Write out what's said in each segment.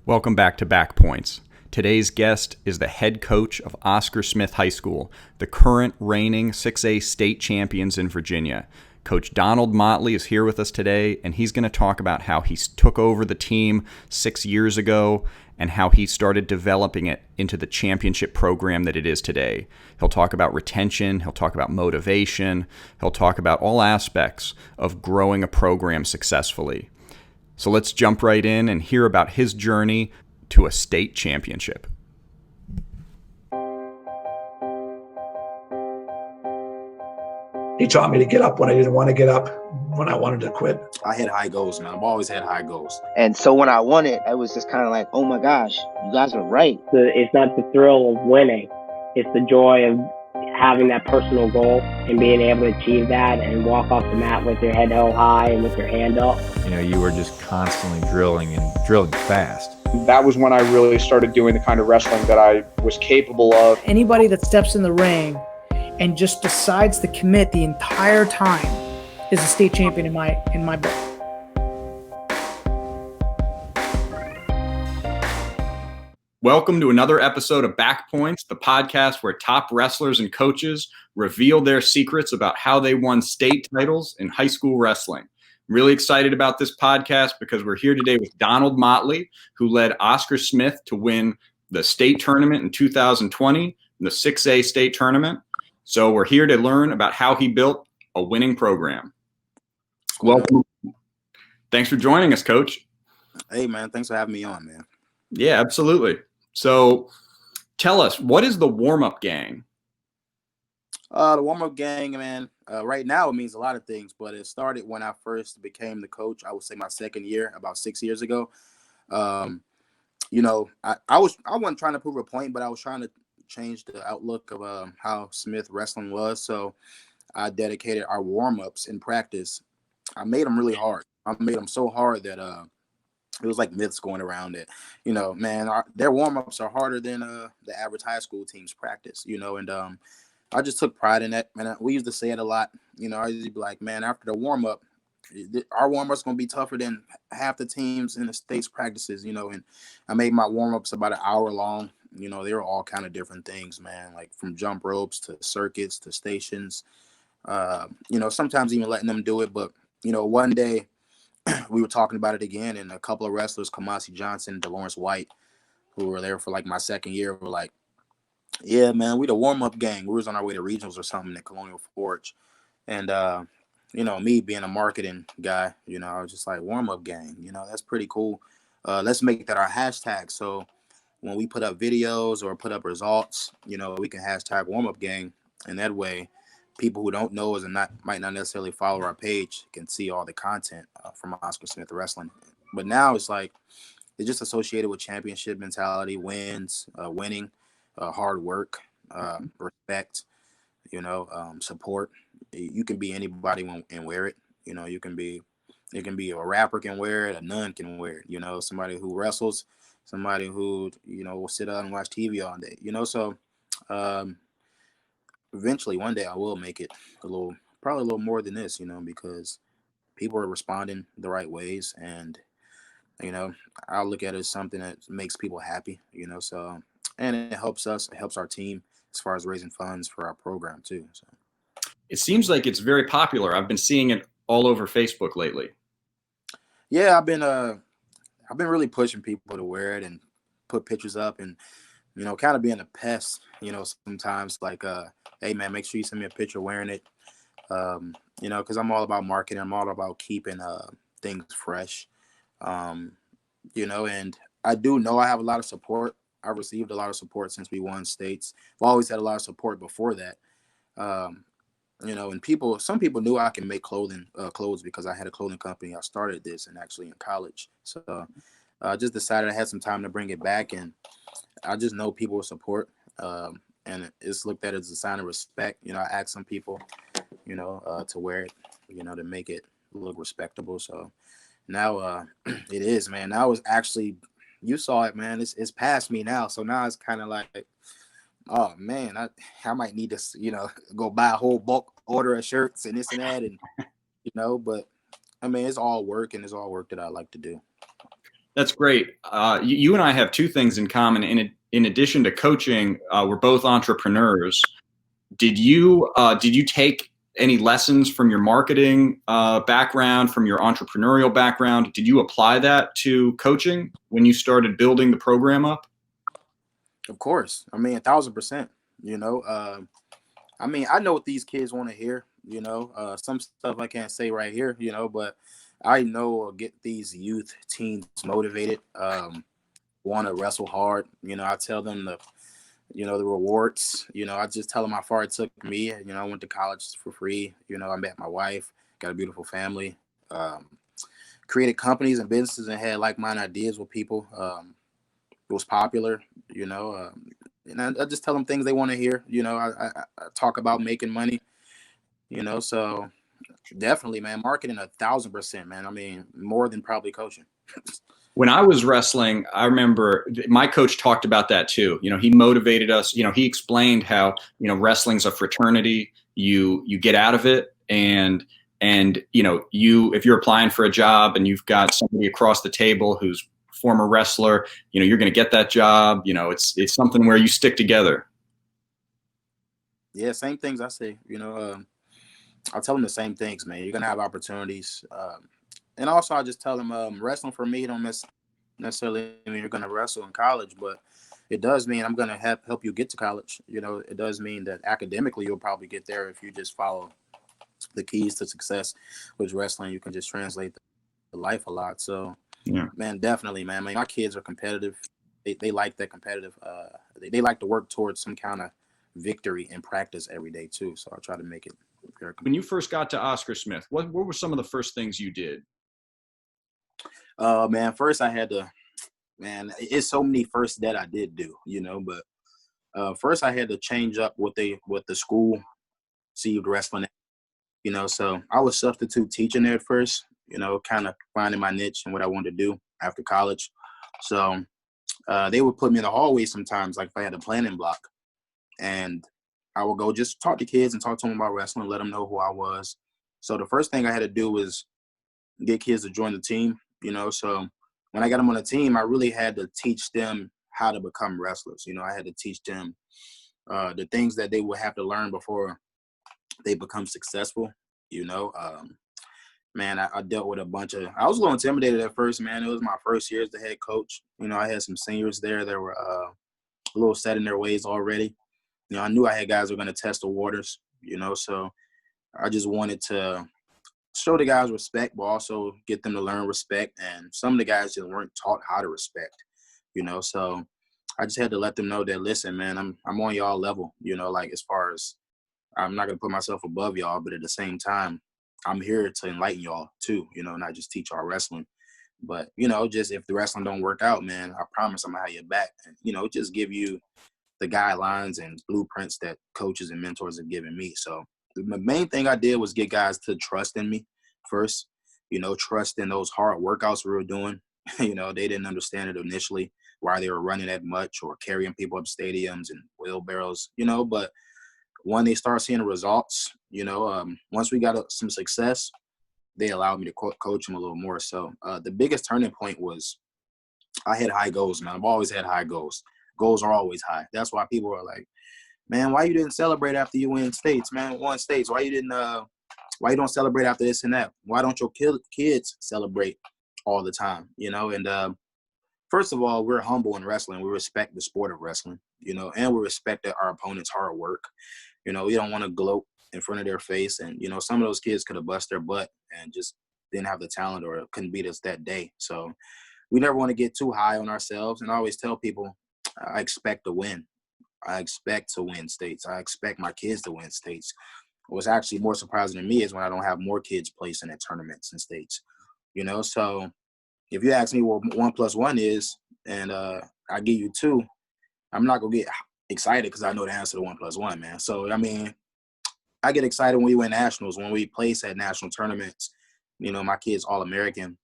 Welcome back to Back Points. Today's guest is the head coach of Oscar Smith High School, the current reigning 6A state champions in Virginia. Coach Donald Motley is here with us today, and he's going to talk about how he took over the team 6 years ago and how he started developing it into the championship program that it is today. He'll talk about retention, he'll talk about motivation, he'll talk about all aspects of growing a program successfully. So let's jump right in and hear about his journey to a state championship. He taught me to get up when I didn't want to get up, when I wanted to quit. I had high goals, man. I've always had high goals. And so when I won it, I was just kind of like, oh my gosh, you guys are right. It's not the thrill of winning. It's the joy of having that personal goal and being able to achieve that and walk off the mat with your head held high and with your hand up. You know, you were just constantly drilling fast. That was when I really started doing the kind of wrestling that I was capable of. Anybody that steps in the ring and just decides to commit the entire time is a state champion in my book. Welcome to another episode of Back Points, the podcast where top wrestlers and coaches reveal their secrets about how they won state titles in high school wrestling. I'm really excited about this podcast because we're here today with Donald Motley, who led Oscar Smith to win the state tournament in 2020, the 6A state tournament. So we're here to learn about how he built a winning program. Welcome. Thanks for joining us, Coach. Hey, man. Thanks for having me on, man. Yeah, absolutely. So tell us, what is the Warmup Gang? The Warmup Gang, man, right now it means a lot of things, but it started when I first became the coach. I would say my second year, about 6 years ago. You know, I wasn't trying to prove a point, but I was trying to change the outlook of how Smith wrestling was. So I dedicated our warm-ups in practice. I made them really hard. I made them so hard that it was like myths going around it. You know, man, their warm-ups are harder than the average high school team's practice, you know, and I just took pride in that. Man, we used to say it a lot. You know, I used to be like, man, after the warm-up, our warm-up's going to be tougher than half the teams in the state's practices, you know, and I made my warm-ups about an hour long. You know, they were all kind of different things, man, like from jump ropes to circuits to stations, you know, sometimes even letting them do it. But, you know, one day we were talking about it again, and a couple of wrestlers, Kamasi Johnson and DeLawrence White, who were there for like my second year, were like, yeah, man, we the warm-up gang. We was on our way to regionals or something at Colonial Forge. And, you know, me being a marketing guy, you know, I was just like, warm-up gang, you know, that's pretty cool. Let's make that our hashtag. So when we put up videos or put up results, you know, we can hashtag warm-up gang. And that way, people who don't know us and might not necessarily follow our page can see all the content from Oscar Smith Wrestling. But now it's like, it's just associated with championship mentality, winning, hard work, respect, you know, support. You can be anybody and wear it. You know, it can be a rapper can wear it, a nun can wear it, you know, somebody who wrestles, somebody who, you know, will sit down and watch TV all day, you know. So eventually one day I will make it probably a little more than this, you know, because people are responding the right ways, and, you know, I'll look at it as something that makes people happy, you know. So, and it helps us, it helps our team as far as raising funds for our program too. So It seems like it's very popular. I've been seeing it all over Facebook lately. Yeah, I've been really pushing people to wear it and put pictures up, and, you know, kind of being a pest, you know, sometimes like, hey man, make sure you send me a picture wearing it. You know, because I'm all about marketing. I'm all about keeping things fresh. You know, and I do know I have a lot of support. I've received a lot of support since we won states. I've always had a lot of support before that. You know, and some people knew I can make clothes because I had a clothing company. I started this and actually in college. So I just decided I had some time to bring it back, and I just know people will support. And it's looked at as a sign of respect. You know, I asked some people, you know, to wear it, you know, to make it look respectable. So now it is, man. Now it's actually, you saw it, man. It's past me now. So now it's kind of like, oh man, I might need to, you know, go buy a whole bulk order of shirts and this and that, and, you know, but I mean, it's all work, and it's all work that I like to do. That's great. You and I have two things in common. In addition to coaching, we're both entrepreneurs. Did you take any lessons from your marketing background, from your entrepreneurial background? Did you apply that to coaching when you started building the program up? Of course. I mean, 1,000%. I mean, I know what these kids want to hear. Some stuff I can't say right here. But I know or get these youth teens motivated. Want to wrestle hard. I tell them the rewards. I just tell them how far it took me. I went to college for free. I met my wife, got a beautiful family, created companies and businesses and had like-minded ideas with people. It was popular, and I just tell them things they want to hear. I talk about making money, so definitely, man, marketing 1,000%, man. I mean, more than probably coaching. When I was wrestling, I remember my coach talked about that too. He motivated us. He explained how, wrestling's a fraternity. You get out of it, and if you're applying for a job and you've got somebody across the table who's a former wrestler, you're going to get that job. It's something where you stick together. Yeah, same things I say. I'll tell them the same things, man. You're gonna have opportunities. And also, I just tell them wrestling for me don't necessarily mean you're going to wrestle in college, but it does mean I'm going to help you get to college. It does mean that academically you'll probably get there if you just follow the keys to success with wrestling. You can just translate the life a lot. So, yeah, man, definitely, man. I mean, my kids are competitive. They like that competitive. They like to work towards some kind of victory in practice every day too. So I try to make it very. When you first got to Oscar Smith, what were some of the first things you did? Man, first I had to, man, it's so many firsts that I did do, but first I had to change up what the school received wrestling, so I was substitute teaching there at first, kind of finding my niche and what I wanted to do after college. So they would put me in the hallway sometimes, like if I had a planning block, and I would go just talk to kids and talk to them about wrestling, let them know who I was. So the first thing I had to do was get kids to join the team. So when I got them on the team, I really had to teach them how to become wrestlers. I had to teach them the things that they would have to learn before they become successful. Man, I dealt with a bunch of, I was a little intimidated at first, man. It was my first year as the head coach. I had some seniors there that were a little set in their ways already. I knew I had guys who were going to test the waters, so I just wanted to show the guys respect, but also get them to learn respect. And some of the guys just weren't taught how to respect, so I just had to let them know that, listen, man, I'm on y'all level, like as far as I'm not going to put myself above y'all, but at the same time, I'm here to enlighten y'all too, not just teach y'all wrestling. But, just if the wrestling don't work out, man, I promise I'm going to have your back. And, just give you the guidelines and blueprints that coaches and mentors have given me. So the main thing I did was get guys to trust in me first, trust in those hard workouts we were doing. They didn't understand it initially, why they were running that much or carrying people up stadiums and wheelbarrows, but when they start seeing the results, once we got some success, they allowed me to coach them a little more. So the biggest turning point was I had high goals, man. I've always had high goals. Goals are always high. That's why people are like, man, why you didn't celebrate after you win states, man? Won states. Why you don't celebrate after this and that? Why don't your kids celebrate all the time? And first of all, we're humble in wrestling. We respect the sport of wrestling, and we respect our opponent's hard work. We don't want to gloat in front of their face. And, some of those kids could have bust their butt and just didn't have the talent or couldn't beat us that day. So we never want to get too high on ourselves. And I always tell people, I expect to win. I expect to win states. I expect my kids to win states. What's actually more surprising to me is when I don't have more kids placing at tournaments and states. So if you ask me what 1 + 1 is, and I give you 2, I'm not gonna get excited because I know the answer to 1 + 1, man. So I mean, I get excited when we win nationals, when we place at national tournaments. My kid's All-American.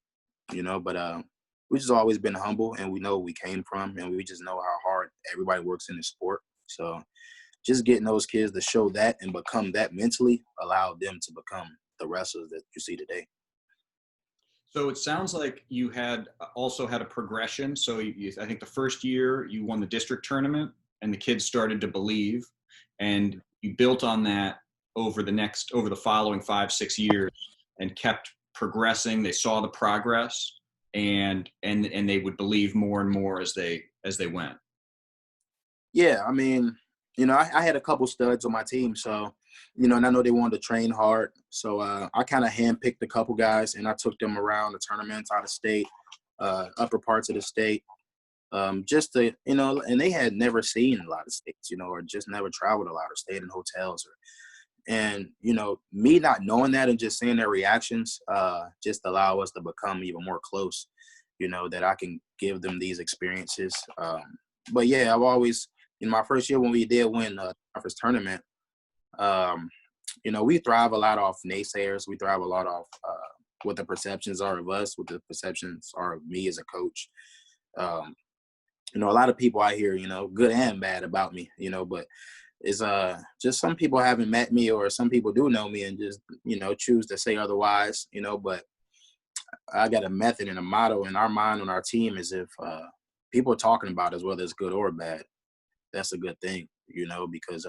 But we just always been humble, and we know where we came from, and we just know how hard everybody works in the sport. So just getting those kids to show that and become that mentally allowed them to become the wrestlers that you see today. So it sounds like you had also had a progression. So I think the first year you won the district tournament and the kids started to believe, and you built on that over the following 5-6 years and kept progressing. They saw the progress and they would believe more and more as they went. Yeah, I mean, I had a couple studs on my team, so, and I know they wanted to train hard. So I kind of handpicked a couple guys, and I took them around the tournaments out of state, upper parts of the state, just to, and they had never seen a lot of states, or just never traveled a lot or stayed in hotels. And, me not knowing that and just seeing their reactions just allow us to become even more close, that I can give them these experiences. But, yeah, I've always – in my first year when we did win our first tournament, we thrive a lot off naysayers. We thrive a lot off what the perceptions are of us, what the perceptions are of me as a coach. A lot of people I hear, good and bad about me, but it's just some people haven't met me, or some people do know me and just, choose to say otherwise, but I got a method and a motto in our mind on our team is if people are talking about us, whether it's good or bad, that's a good thing, because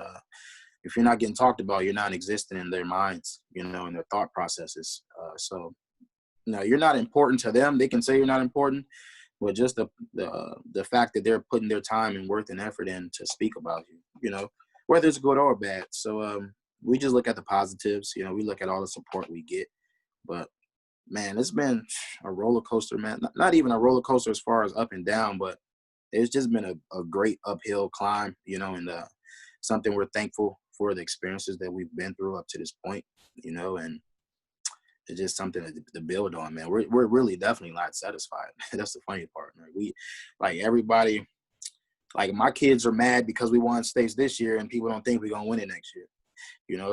if you're not getting talked about, you're not existing in their minds, in their thought processes. So, you're not important to them. They can say you're not important, but just the fact that they're putting their time and worth and effort in to speak about you, whether it's good or bad. So we just look at the positives. We look at all the support we get. But, man, it's been a roller coaster, man. Not even a roller coaster as far as up and down, but it's just been a great uphill climb, and something we're thankful for the experiences that we've been through up to this point, and it's just something to build on, man. We're really definitely not satisfied. That's the funny part, man. We, like everybody, like my kids are mad because we won states this year and people don't think we're going to win it next year,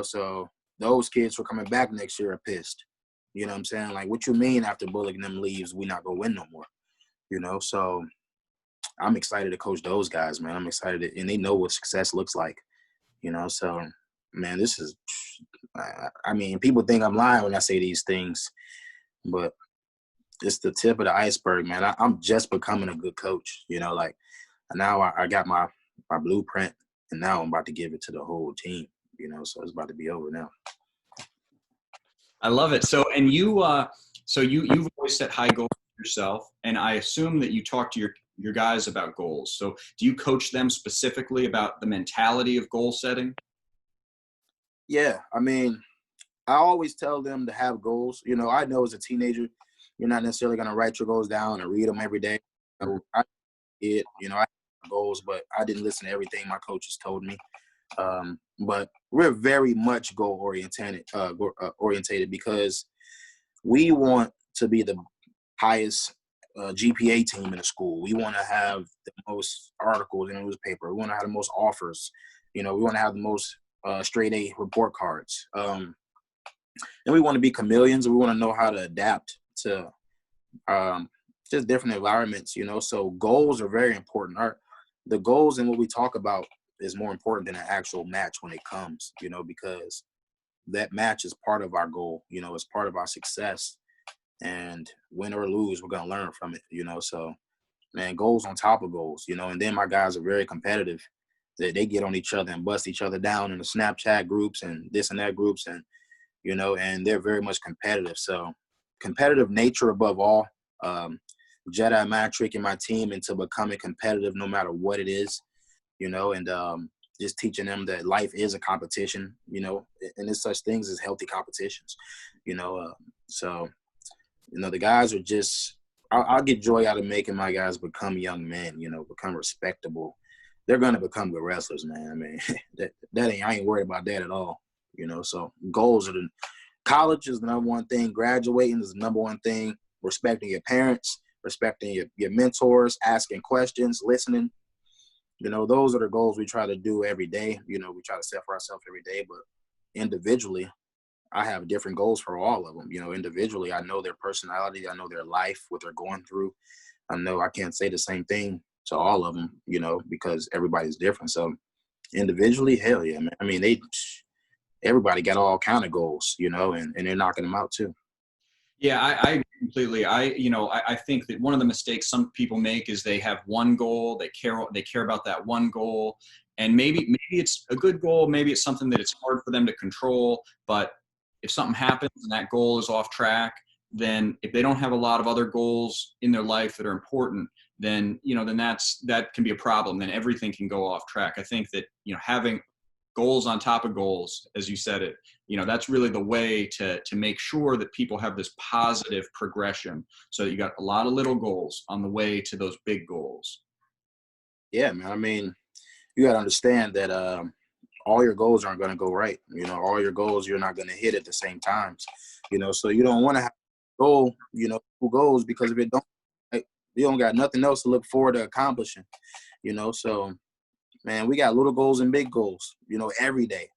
so those kids who are coming back next year are pissed. You know what I'm saying? Like, what you mean after Bullock and them leaves, we not going to win no more, so I'm excited to coach those guys, man. I'm excited, and they know what success looks like, so, man, this is – I mean, people think I'm lying when I say these things, but it's the tip of the iceberg, man. I'm just becoming a good coach, like now I got my blueprint, and now I'm about to give it to the whole team, so it's about to be over now. I love it. So, and you've always set high goals for yourself, and I assume that you talk to your guys about goals. So do you coach them specifically about the mentality of goal setting? Yeah. I mean, I always tell them to have goals. I know as a teenager, you're not necessarily going to write your goals down and read them every day. I have goals, but I didn't listen to everything my coaches told me. But we're very much goal orientated because we want to be the highest GPA team in the school. We want to have the most articles in the newspaper. We want to have the most offers. We want to have the most straight A report cards. And we want to be chameleons. We want to know how to adapt to just different environments, So goals are very important. The goals and what we talk about is more important than an actual match when it comes, because that match is part of our goal, it's part of our success. And win or lose, we're going to learn from it, So, man, goals on top of goals, and then my guys are very competitive. They get on each other and bust each other down in the Snapchat groups and this and that groups and, and they're very much competitive. So competitive nature above all, Jedi mind tricking my team into becoming competitive no matter what it is, and just teaching them that life is a competition, and there's such things as healthy competitions, so – the guys are just – I'll get joy out of making my guys become young men, become respectable. They're going to become good wrestlers, man. I mean, I ain't worried about that at all, So goals are college is the number one thing. Graduating is the number one thing. Respecting your parents, respecting your mentors, asking questions, listening. Those are the goals we try to do every day. We try to set for ourselves every day. But individually, I have different goals for all of them. Individually, I know their personality. I know their life, what they're going through. I know I can't say the same thing to all of them, because everybody's different. So individually, hell yeah, man. I mean, everybody got all kind of goals, and they're knocking them out too. Yeah, I agree completely. I think that one of the mistakes some people make is they have one goal, they care about that one goal, and maybe it's a good goal, maybe it's something that it's hard for them to control, but if something happens and that goal is off track, then if they don't have a lot of other goals in their life that are important, then that can be a problem. Then everything can go off track. I think that having goals on top of goals, as you said it, that's really the way to make sure that people have this positive progression, so that you got a lot of little goals on the way to those big goals. Yeah, man. I mean, you got to understand that all your goals aren't going to go right. All your goals you're not going to hit at the same times. So you don't want to have a goal, two goals, because if it don't, like, you don't got nothing else to look forward to accomplishing. So man, we got little goals and big goals. Every day.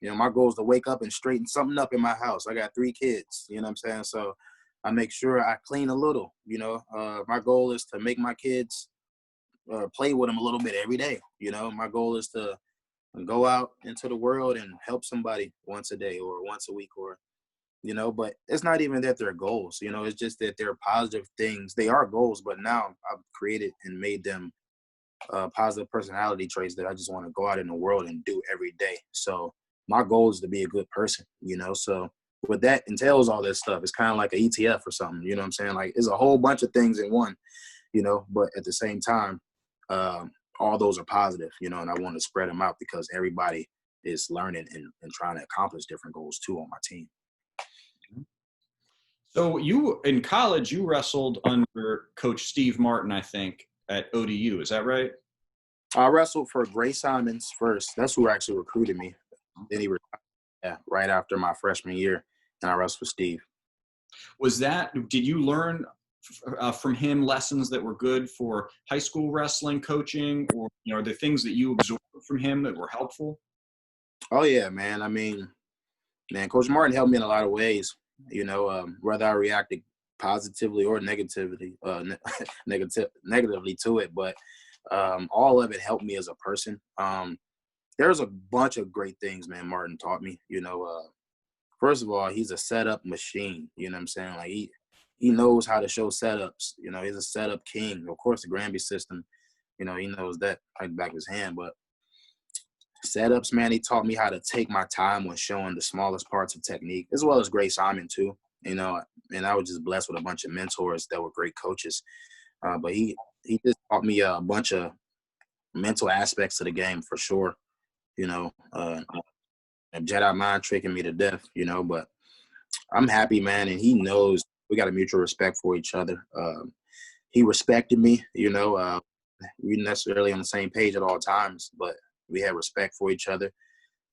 My goal is to wake up and straighten something up in my house. I got 3 kids. You know what I'm saying? So I make sure I clean a little. My goal is to make my kids play with them a little bit every day. My goal is to go out into the world and help somebody once a day or once a week, or but it's not even that they're goals. It's just that they're positive things. They are goals, but now I've created and made them positive personality traits that I just want to go out in the world and do every day. So my goal is to be a good person. So what that entails, all this stuff, it's kind of like an ETF or something. You know what I'm saying? Like, it's a whole bunch of things in one. But at the same time, all those are positive, and I want to spread them out because everybody is learning and trying to accomplish different goals too on my team. So you, in college, you wrestled under Coach Steve Martin, I think, at ODU. Is that right? I wrestled for Gray Simons first. That's who actually recruited me. Then he retired, right after my freshman year, and I wrestled for Steve. Did you learn from him lessons that were good for high school wrestling coaching, or are there things that you absorbed from him that were helpful? Oh yeah, man. I mean, Coach Martin helped me in a lot of ways. Whether I reacted positively or negatively to it, but all of it helped me as a person. There's a bunch of great things, man, Martin taught me. First of all, he's a setup machine. You know what I'm saying? Like, he knows how to show setups. He's a setup king. Of course, the Granby system, he knows that like the back of his hand. But setups, man, he taught me how to take my time when showing the smallest parts of technique, as well as Gray Simon too. And I was just blessed with a bunch of mentors that were great coaches. But he just taught me a bunch of mental aspects of the game for sure. Jedi mind tricking me to death, but I'm happy, man. And he knows we got a mutual respect for each other. He respected me, we weren't necessarily on the same page at all times, but we had respect for each other.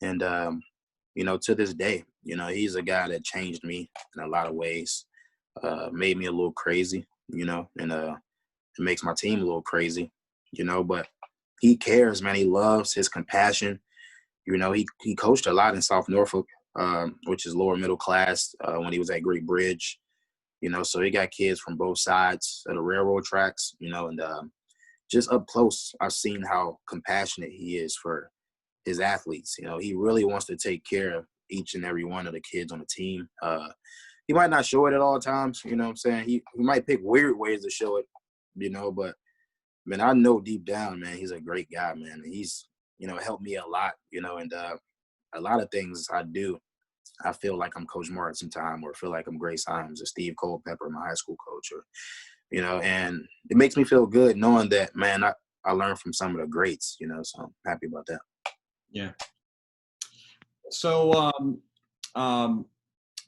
And, to this day, he's a guy that changed me in a lot of ways, made me a little crazy, and it makes my team a little crazy, but he cares, man. He loves his compassion. He coached a lot in South Norfolk, which is lower middle class, when he was at Great Bridge, so he got kids from both sides of the railroad tracks, and just up close, I've seen how compassionate he is for his athletes. He really wants to take care of each and every one of the kids on the team. He might not show it at all times, what I'm saying? He might pick weird ways to show it, but, man, I know deep down, man, he's a great guy, man. He's, helped me a lot, and a lot of things I do, I feel like I'm Coach Martin sometime, or feel like I'm Gray Simons or Steve Culpepper, my high school coach, or, and it makes me feel good knowing that, man, I learned from some of the greats, so I'm happy about that. Yeah. So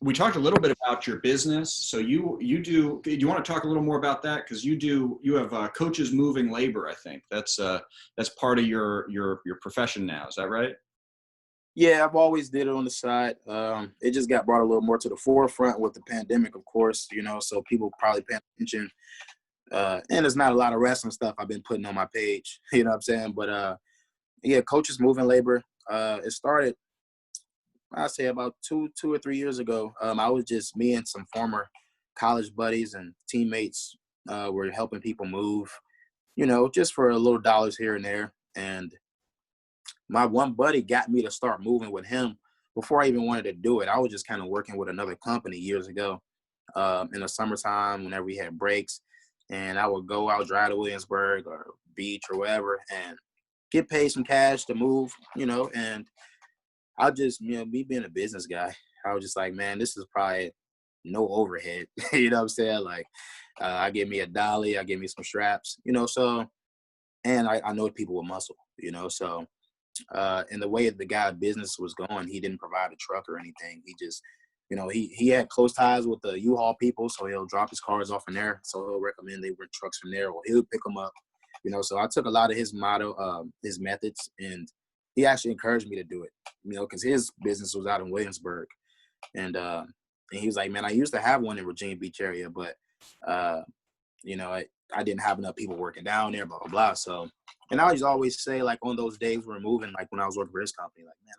we talked a little bit about your business. So do you want to talk a little more about that? Because you have Coaches Moving Labor, I think. That's part of your profession now. Is that right? Yeah, I've always did it on the side. It just got brought a little more to the forefront with the pandemic, of course, so people probably paying attention. And there's not a lot of wrestling stuff I've been putting on my page, you know what I'm saying? But, yeah, Coaches Moving Labor, it started, I'd say about two or 3 years ago. I was just, me and some former college buddies and teammates were helping people move, just for a little dollars here and there. And my one buddy got me to start moving with him before I even wanted to do it. I was just kind of working with another company years ago. in the summertime whenever we had breaks. And I would go out, drive to Williamsburg or beach or wherever, and get paid some cash to move, and I'll just, me being a business guy, I was just like, man, this is probably no overhead. You know what I'm saying? Like, I get me a dolly, I get me some straps, so, and I know people with muscle, so, and the way the guy's business was going, he didn't provide a truck or anything. He just, he had close ties with the U-Haul people, so he'll drop his cars off in there. So he'll recommend they rent trucks from there, or he'll pick them up, so I took a lot of his motto, his methods, and he actually encouraged me to do it, because his business was out in Williamsburg. And he was like, man, I used to have one in Virginia Beach area, but, I didn't have enough people working down there, blah, blah, blah. So, and I always say, like, on those days we're moving, like when I was working for his company, like, man,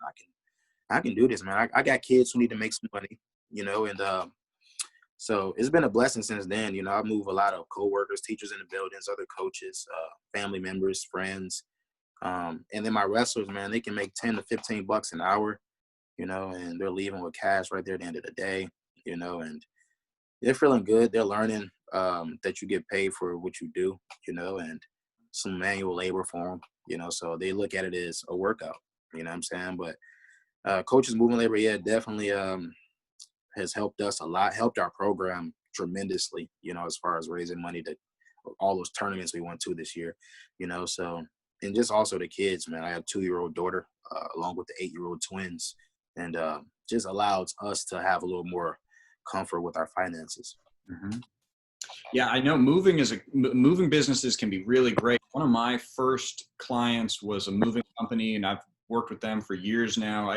I can do this, man. I got kids who need to make some money, and so it's been a blessing since then. I move a lot of coworkers, teachers in the buildings, other coaches, family members, friends. And then my wrestlers, man, they can make 10 to 15 bucks an hour, and they're leaving with cash right there at the end of the day, and they're feeling good. They're learning that you get paid for what you do, and some manual labor for them, so they look at it as a workout, what I'm saying? But coaches moving labor, yeah, definitely has helped us a lot, helped our program tremendously, as far as raising money to all those tournaments we went to this year, so, and just also the kids, man. I have a 2-year-old daughter along with the 8-year-old twins, and just allows us to have a little more comfort with our finances. Mm-hmm. Yeah, I know moving businesses can be really great. One of my first clients was a moving company, and I've worked with them for years now.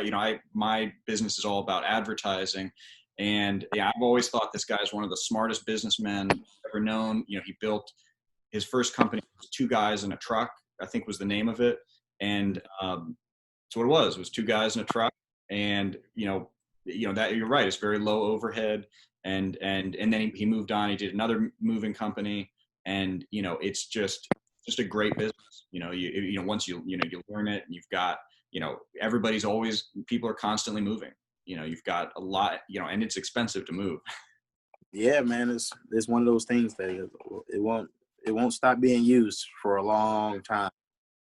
My business is all about advertising, and I've always thought this guy is one of the smartest businessmen I've ever known. He built his first company was 2 guys in a truck, I think was the name of it, and that's what it was. It was 2 guys in a truck, and that you're right. It's very low overhead. And then he moved on. He did another moving company, and it's just a great business. Once you learn it, and you've got people are constantly moving. You've got a lot. And it's expensive to move. Yeah, man, it's one of those things that it won't stop being used for a long time.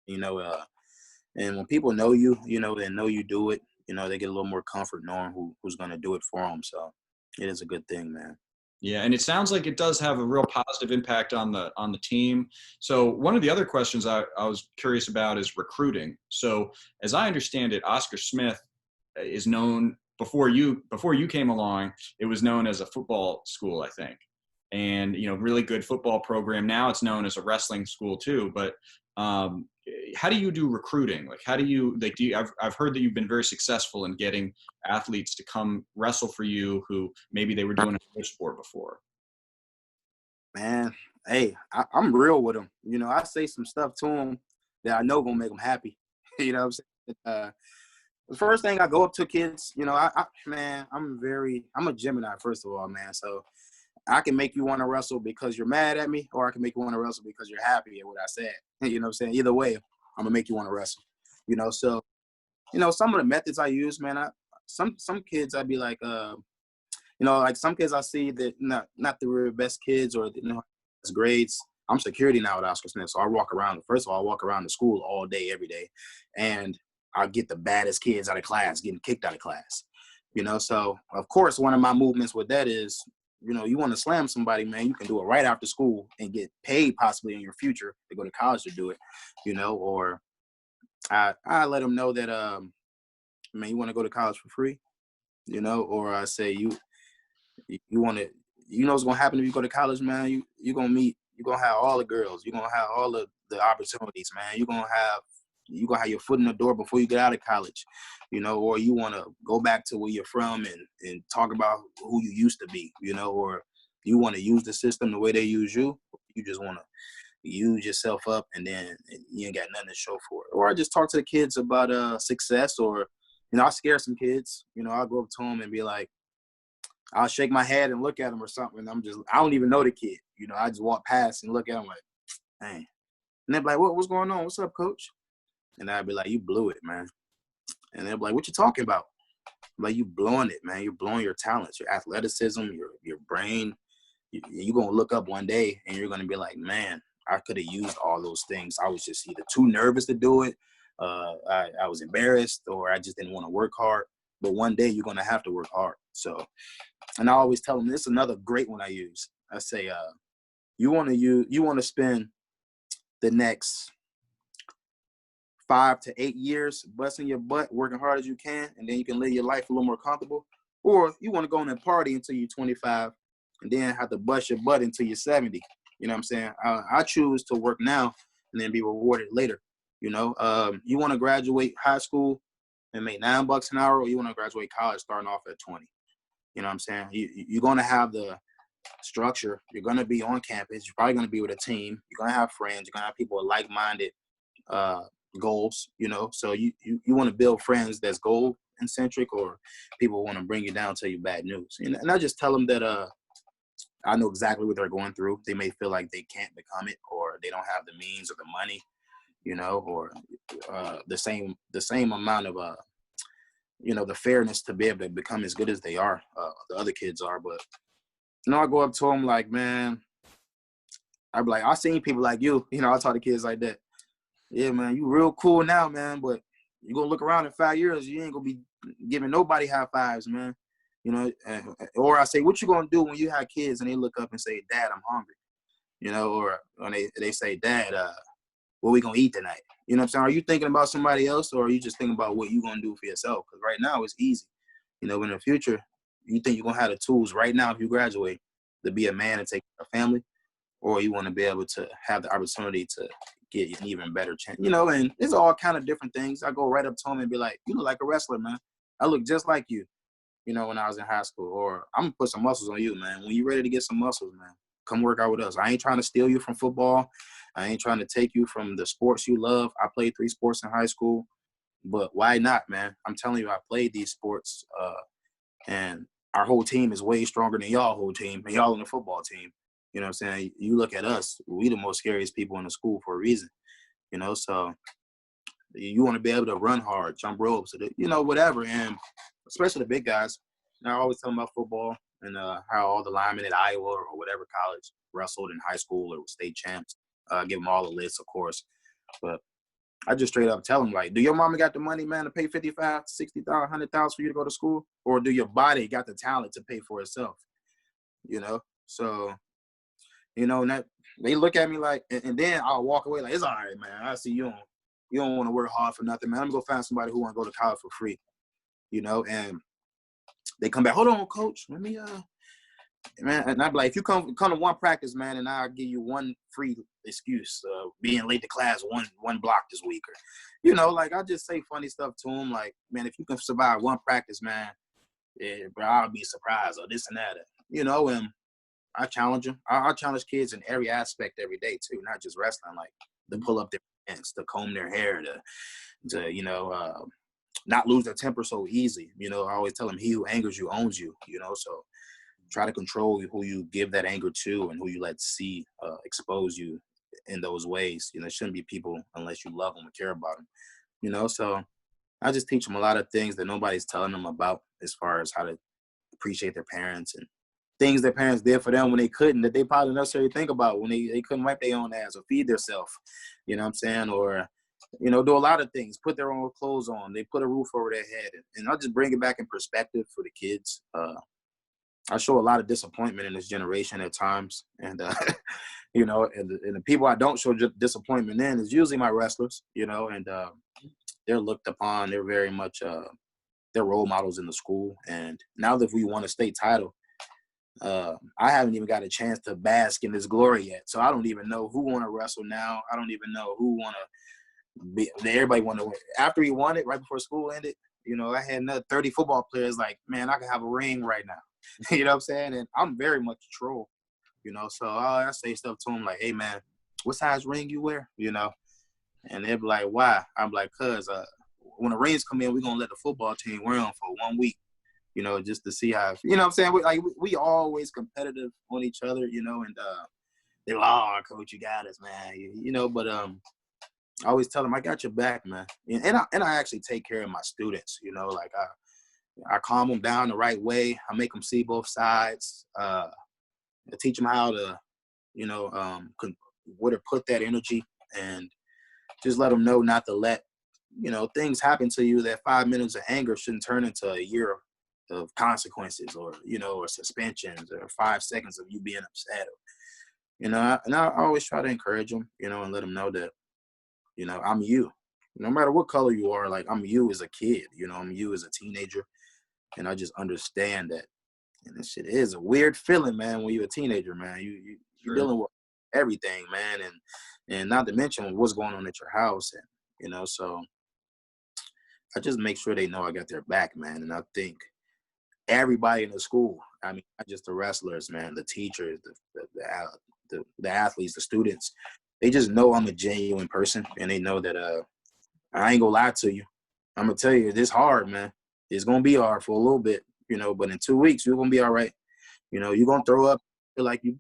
And when people know you, and know you do it, they get a little more comfort knowing who's going to do it for them. So it is a good thing, man. Yeah, and it sounds like it does have a real positive impact on the team. So one of the other questions I was curious about is recruiting. So as I understand it, Oscar Smith is known before you came along. It was known as a football school, I think, and really good football program. Now it's known as a wrestling school too. But how do you do recruiting? Like, how do you I've heard that you've been very successful in getting athletes to come wrestle for you who maybe they were doing another sport before. Man, hey, I'm real with them. I say some stuff to them that I know gonna make them happy. What I'm saying? The first thing I go up to kids, I'm a Gemini, first of all, man. So I can make you want to wrestle because you're mad at me, or I can make you want to wrestle because you're happy at what I said. You know what I'm saying? Either way, I'm gonna make you want to wrestle. So, some of the methods I use, man, some kids I'd be like, like some kids I see that not the real best kids or best grades. I'm security now at Oscar Smith, so I walk around. First of all, I walk around the school all day, every day, and I get the baddest kids out of class, getting kicked out of class. So of course, one of my movements with that is, you want to slam somebody, man, you can do it right after school and get paid possibly in your future to go to college to do it, or I let them know that, man, you want to go to college for free, or I say you want to, what's going to happen if you go to college, man, you're going to have all the girls, you're going to have all the opportunities, man, you're going to have your foot in the door before you get out of college, or you want to go back to where you're from and talk about who you used to be, or you want to use the system the way they use you. You just want to use yourself up and then you ain't got nothing to show for it. Or I just talk to the kids about success, or, I scare some kids, I'll go up to them and be like, I'll shake my head and look at them or something. I don't even know the kid, I just walk past and look at them like, dang. And they're like, what's going on? What's up, coach? And I'd be like, you blew it, man. And they'll be like, what you talking about? like you blowing it, man. You're blowing your talents, your athleticism, your brain. You're going to look up one day and you're going to be like, man, I could have used all those things. I was just either too nervous to do it. I was embarrassed, or I just didn't want to work hard. But one day you're going to have to work hard. So, and I always tell them, this is another great one I use. I say, you want to spend the next 5 to 8 years busting your butt, working hard as you can, and then you can live your life a little more comfortable. Or you want to go on and party until you're 25 and then have to bust your butt until you're 70. You know what I'm saying? I choose to work now and then be rewarded later. You know, you want to graduate high school and make $9 an hour, or you want to graduate college starting off at 20. You know what I'm saying? You're going to have the structure. You're going to be on campus. You're probably going to be with a team. You're going to have friends. You're going to have people with like-minded goals, you know? So you want to build friends that's goal-centric, or people want to bring you down, tell you bad news. And I just tell them that I know exactly what they're going through. They may feel like they can't become it, or they don't have the means or the money, you know, or the same amount of you know, the fairness to be able to become as good as they are, the other kids are. But you know, I go up to them like, man, I be like, I seen people like you. You know, I talk to kids like that. Yeah, man, you real cool now, man, but you're going to look around in 5 years, you ain't going to be giving nobody high fives, man. You know, or I say, what you going to do when you have kids and they look up and say, Dad, I'm hungry? You know, or when they say, Dad, what we going to eat tonight? You know what I'm saying? Are you thinking about somebody else, or are you just thinking about what you're going to do for yourself? Because right now it's easy. You know, in the future, you think you're going to have the tools right now if you graduate to be a man and take care of a family, or you want to be able to have the opportunity to get an even better chance, you know, and it's all kind of different things. I go right up to him and be like, you look like a wrestler, man. I look just like you, you know, when I was in high school. Or I'm going to put some muscles on you, man. When you're ready to get some muscles, man, come work out with us. I ain't trying to steal you from football. I ain't trying to take you from the sports you love. I played 3 sports in high school, but why not, man? I'm telling you, I played these sports, and our whole team is way stronger than y'all whole team, and y'all on the football team. You know what I'm saying? You look at us, we the most scariest people in the school for a reason, you know? So you want to be able to run hard, jump ropes, you know, whatever. And especially the big guys. And I always tell them about football and how all the linemen at Iowa or whatever college wrestled in high school or state champs. Give them all a list, of course. But I just straight up tell them, like, do your mama got the money, man, to pay $55,000, $60,000, $100,000 for you to go to school? Or do your body got the talent to pay for itself? You know? So, you know, and that they look at me like, and then I'll walk away like, it's all right, man. I see you don't want to work hard for nothing, man. I'm going to go find somebody who want to go to college for free, you know? And they come back, hold on, coach. Let me, man. And I'd be like, if you come to one practice, man, and I'll give you one free excuse, being late to class one block this week. Or, you know, like, I just say funny stuff to them. Like, man, if you can survive one practice, man, yeah, bro, I'll be surprised, or this and that. You know, and I challenge them. I challenge kids in every aspect every day, too, not just wrestling, like to pull up their pants, to comb their hair, to you know, not lose their temper so easy. You know, I always tell them, he who angers you owns you, you know, so try to control who you give that anger to and who you let see expose you in those ways. You know, it shouldn't be people unless you love them and care about them, you know, so I just teach them a lot of things that nobody's telling them about as far as how to appreciate their parents and things their parents did for them when they couldn't, that they probably necessarily think about when they couldn't wipe their own ass or feed themselves, you know what I'm saying? Or, you know, do a lot of things, put their own clothes on, they put a roof over their head. And I'll just bring it back in perspective for the kids. I show a lot of disappointment in this generation at times. And, you know, and the people I don't show disappointment in is usually my wrestlers, you know, and they're looked upon. They're very much, they're role models in the school. And now that we won a state title, I haven't even got a chance to bask in this glory yet. So I don't even know who want to wrestle now. I don't even know who want to be. Everybody want to win. After he won it, right before school ended, you know, I had another 30 football players like, man, I could have a ring right now. You know what I'm saying? And I'm very much a troll, you know. So I say stuff to him like, hey, man, what size ring you wear? You know, and they'd be like, why? I'm like, cause when the rings come in, we're gonna let the football team wear them for 1 week. You know, just to see how, you know what I'm saying? We always competitive on each other, you know, and they're like, oh, coach, you got us, man. You know, but I always tell them, I got your back, man. And I actually take care of my students, you know, like I calm them down the right way. I make them see both sides. I teach them how to, where to put that energy, and just let them know not to let, things happen to you. That 5 minutes of anger shouldn't turn into a year of consequences, or, or suspensions, or 5 seconds of you being upset. And I always try to encourage them, and let them know that, I'm you. No matter what color you are, like, I'm you as a kid, I'm you as a teenager. And I just understand that. And this shit is a weird feeling, man, when you're a teenager, man. You're dealing with everything, man, and not to mention what's going on at your house. And, so I just make sure they know I got their back, man. And I think everybody in the school, I mean, not just the wrestlers, man, the teachers, the athletes, the students, they just know I'm a genuine person, and they know that I ain't gonna lie to you. I'm gonna tell you, this hard, man. It's gonna be hard for a little bit, but in 2 weeks you're gonna be all right. You're gonna throw up, feel like you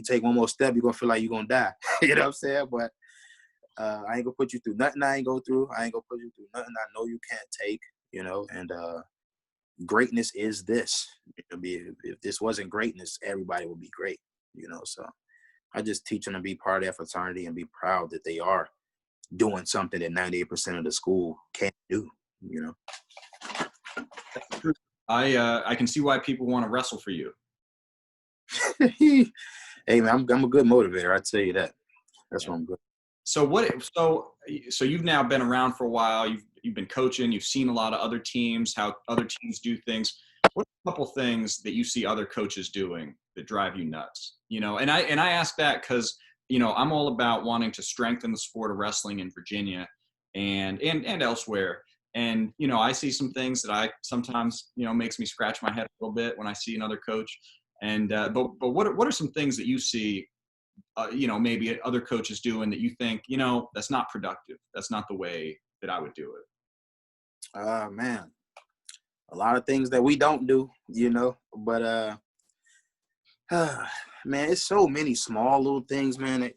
take one more step, you're gonna feel like you're gonna die. You know what I'm saying? But I ain't gonna put you through nothing I ain't go through. I ain't gonna put you through nothing I know you can't take, and greatness is this. If this wasn't greatness, everybody would be great, so I just teach them to be part of that fraternity and be proud that they are doing something that 98% of the school can't do, I can see why people want to wrestle for you. Hey, man, I'm a good motivator. I tell you that. That's what I'm good. So you've now been around for a while. You've been coaching. You've seen a lot of other teams, how other teams do things. What are a couple things that you see other coaches doing that drive you nuts? And I ask that because I'm all about wanting to strengthen the sport of wrestling in Virginia and elsewhere. And, I see some things that I sometimes, makes me scratch my head a little bit when I see another coach. And, but what are some things that you see, maybe other coaches doing that you think, that's not productive. That's not the way that I would do it. Man, a lot of things that we don't do, but, man, it's so many small little things, man,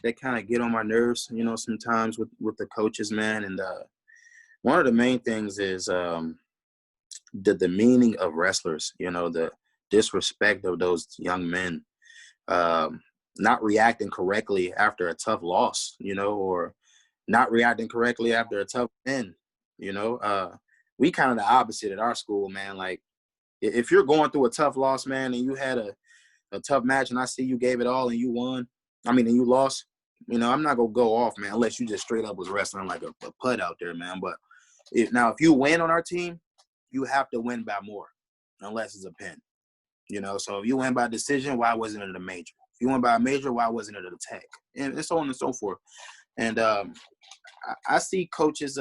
that kind of get on my nerves, sometimes with the coaches, man. And, one of the main things is the demeaning of wrestlers, the disrespect of those young men, not reacting correctly after a tough loss, or not reacting correctly after a tough win, we kind of the opposite at our school, man. Like, if you're going through a tough loss, man, and you had a tough match and I see you gave it all and you won, and you lost, I'm not going to go off, man, unless you just straight up was wrestling like a putt out there, man. But if you win on our team, you have to win by more, unless it's a pin. So if you win by decision, why wasn't it a major? If you win by a major, why wasn't it a tech? And so on and so forth. And I see coaches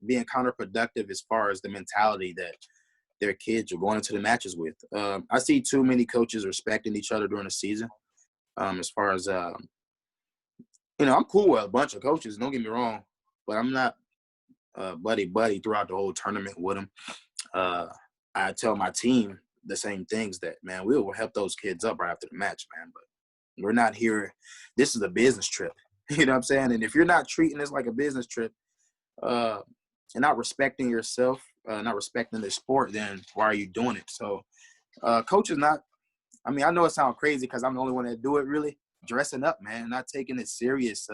being counterproductive as far as the mentality that their kids are going into the matches with. I see too many coaches respecting each other during the season. As far as, I'm cool with a bunch of coaches, don't get me wrong, but I'm not buddy throughout the whole tournament with them. I tell my team the same things, that, man, we will help those kids up right after the match, man, but we're not here. This is a business trip. You know what I'm saying? And if you're not treating this like a business trip, and not respecting yourself, not respecting the sport, then why are you doing it? So coaches I know it sounds crazy because I'm the only one that do it, really, dressing up, man, not taking it serious.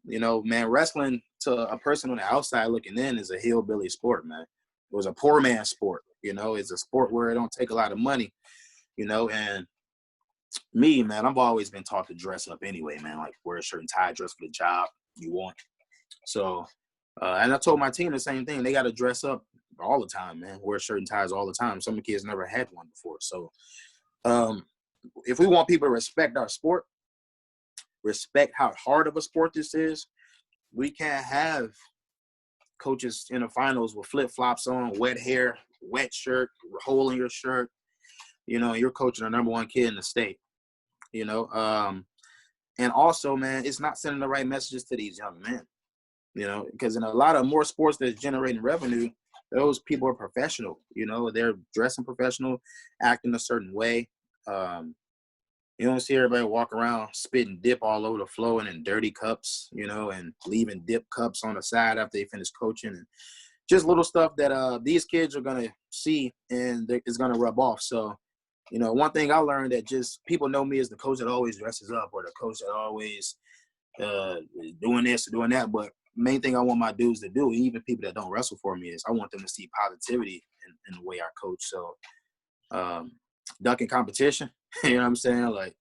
Man, wrestling to a person on the outside looking in is a hillbilly sport, man. It was a poor man's sport, it's a sport where it don't take a lot of money, and me, man, I've always been taught to dress up anyway, man, like wear a shirt and tie, dress for the job you want. So, and I told my team the same thing. They got to dress up all the time, man, wear shirt and ties all the time. Some of the kids never had one before. So, if we want people to respect our sport, respect how hard of a sport this is, we can't have coaches in the finals with flip-flops on, wet hair, wet shirt, hole in your shirt, you're coaching the number one kid in the state, and also, man, it's not sending the right messages to these young men, because in a lot of more sports that's generating revenue, those people are professional, they're dressing professional, acting a certain way. You don't see everybody walk around spitting dip all over the floor and in dirty cups, and leaving dip cups on the side after they finish coaching and just little stuff that these kids are gonna see and it's gonna rub off. So, one thing I learned that just people know me as the coach that always dresses up or the coach that always doing this or doing that. But main thing I want my dudes to do, even people that don't wrestle for me, is I want them to see positivity in the way I coach. So, ducking competition, you know what I'm saying? Like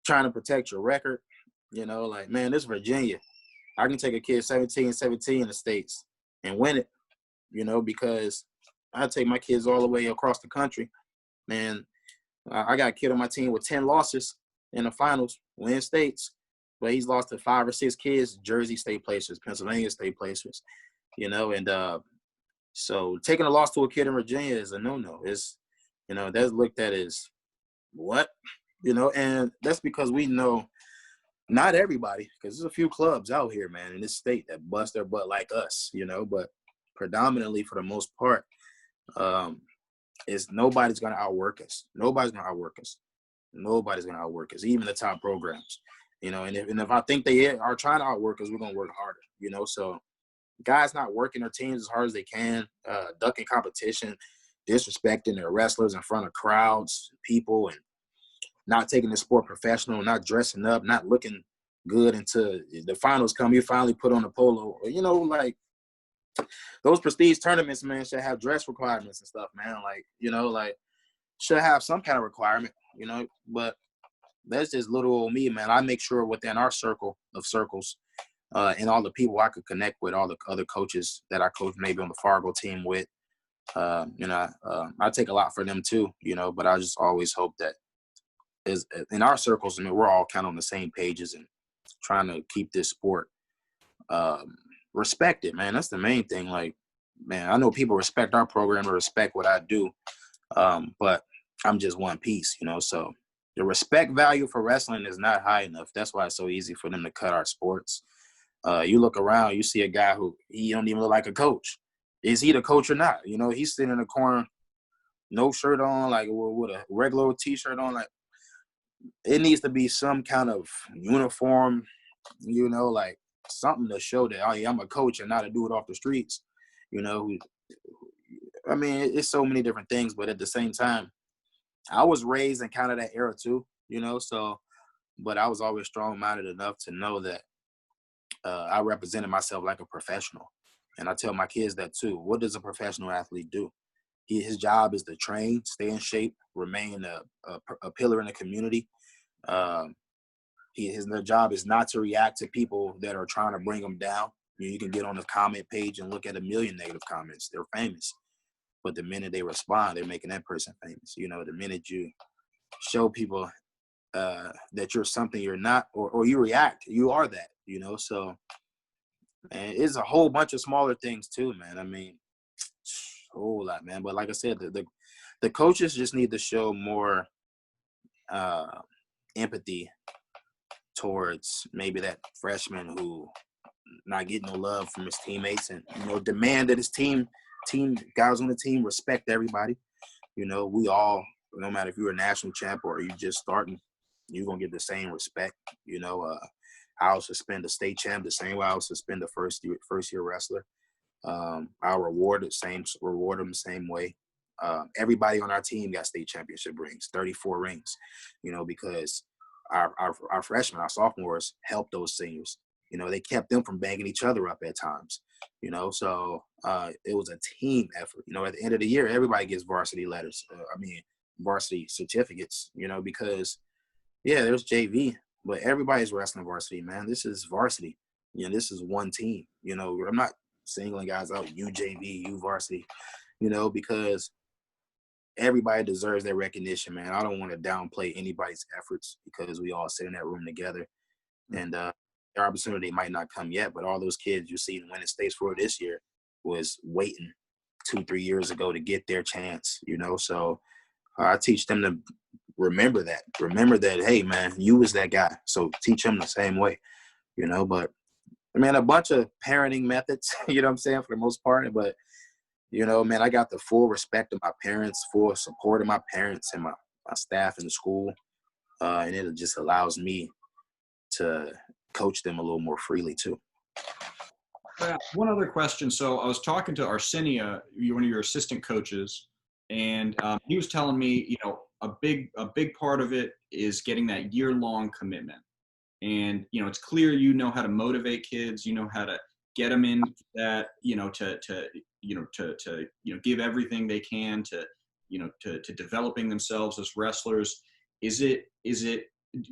trying to protect your record, like, man, this is Virginia. I can take a kid 17 in the States and win it, because I take my kids all the way across the country. Man, I got a kid on my team with 10 losses in the finals, win states, but he's lost to 5 or 6 kids, Jersey state placers, Pennsylvania state placers, and so taking a loss to a kid in Virginia is a no-no. It's, that's looked at as what, and that's because we know not everybody, because there's a few clubs out here, man, in this state that bust their butt like us, but predominantly for the most part, is nobody's going to outwork us. Nobody's going to outwork us. Nobody's going to outwork us, even the top programs, and if I think they are trying to outwork us, we're going to work harder, so guys not working their teams as hard as they can, ducking competition, disrespecting their wrestlers in front of crowds, people, and not taking the sport professional, not dressing up, not looking good until the finals come, you finally put on a polo, like those prestige tournaments, man, should have dress requirements and stuff, man. Like, should have some kind of requirement, but that's just little old me, man. I make sure within our circle of circles, and all the people I could connect with, all the other coaches that I coach maybe on the Fargo team with, I take a lot for them too, but I just always hope that is in our circles, we're all kind of on the same pages and trying to keep this sport respected, man. That's the main thing. Like, man, I know people respect our program or respect what I do, but I'm just one piece, so the respect value for wrestling is not high enough. That's why it's so easy for them to cut our sports. You look around, you see a guy who he don't even look like a coach. Is he the coach or not? He's sitting in the corner, no shirt on, like with a regular T-shirt on. Like, it needs to be some kind of uniform, like something to show that, oh yeah, I'm a coach and not a dude off the streets. I mean, it's so many different things, but at the same time, I was raised in kind of that era too, so, but I was always strong-minded enough to know that I represented myself like a professional. And I tell my kids that too. What does a professional athlete do? His job is to train, stay in shape, remain a pillar in the community. His job is not to react to people that are trying to bring him down. You can get on the comment page and look at 1 million negative comments. They're famous. But the minute they respond, they're making that person famous. The minute you show people that you're something you're not, or you react, you are that, So, and it's a whole bunch of smaller things too, man. I mean, a whole lot, man. But like I said, the coaches just need to show more empathy towards maybe that freshman who not getting no love from his teammates, and demand that his team guys on the team respect everybody. We all, no matter if you're a national champ or you just starting, you're gonna get the same respect. I'll suspend a state champ the same way I'll suspend a first year wrestler. I'll reward them the same way. Everybody on our team got state championship rings, 34 rings, because our freshmen, our sophomores helped those seniors. They kept them from banging each other up at times, so it was a team effort. At the end of the year, everybody gets varsity letters. Varsity certificates, because, yeah, there's JV, but everybody's wrestling varsity, man. This is varsity. This is one team. I'm not singling guys out, you JV, you varsity, because everybody deserves that recognition, man. I don't want to downplay anybody's efforts because we all sit in that room together. And their opportunity might not come yet, but all those kids you see winning states for this year was waiting 2-3 years ago to get their chance, So I teach them to remember that. Remember that, hey, man, you was that guy. So teach them the same way, But, a bunch of parenting methods, for the most part. But, I got the full respect of my parents, full support of my parents and my staff in the school. And it just allows me to coach them a little more freely too. One other question. So I was talking to Arsenio, one of your assistant coaches, and he was telling me, you know, a big part of it is getting that year-long commitment. And, you know, it's clear you know how to motivate kids, you know how to get them in that, you know, to give everything they can to developing themselves as wrestlers. Is it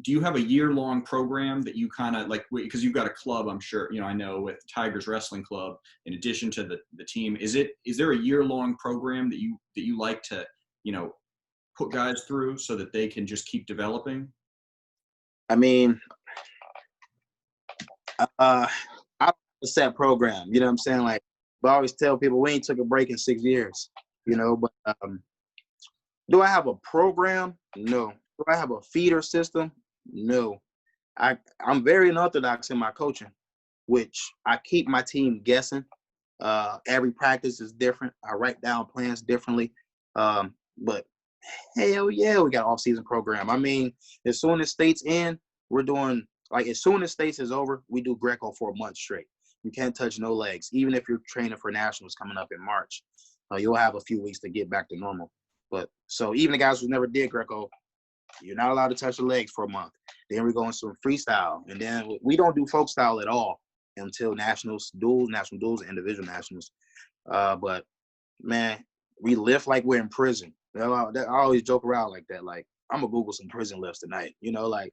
do you have a year-long program that you kind of like, because you've got a club, I'm sure, you know, I know, with Tigers Wrestling Club, in addition to the team, is there a year-long program that you like to, you know, put guys through so that they can just keep developing? I mean, I have a set program, you know what I'm saying? Like, but I always tell people we ain't took a break in 6 years, you know, but do I have a program? No. Do I have a feeder system? No. I'm very unorthodox in my coaching, which I keep my team guessing. Every practice is different. I write down plans differently. But hell yeah, we got an off-season program. I mean, as soon as state's in, we're doing, like, as soon as states is over, we do Greco for a month straight. You can't touch no legs. Even if you're training for nationals coming up in March, you'll have a few weeks to get back to normal. But so even the guys who never did Greco, you're not allowed to touch the legs for a month. Then we go into some freestyle. And then we don't do folk style at all until national duels, and individual nationals. But, man, we lift like we're in prison. You know, I always joke around like that. Like, I'm going to Google some prison lifts tonight. You know, like,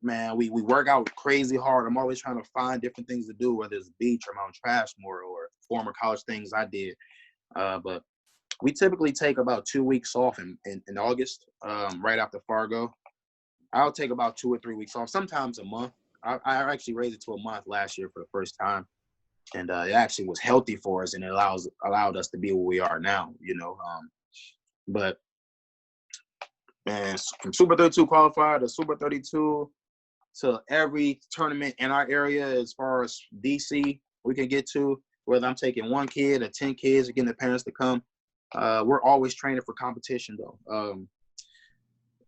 man, we work out crazy hard. I'm always trying to find different things to do, whether it's beach or Mount Trashmore or former college things I did. But we typically take about 2 weeks off in August, right after Fargo. I'll take about 2 or 3 weeks off, sometimes a month. I actually raised it to a month last year for the first time. And it actually was healthy for us, and it allowed us to be where we are now, you know. But, man, from Super 32 qualifier to Super 32 to every tournament in our area as far as DC we can get to, whether I'm taking 1 kid or 10 kids or getting the parents to come, we're always training for competition, though.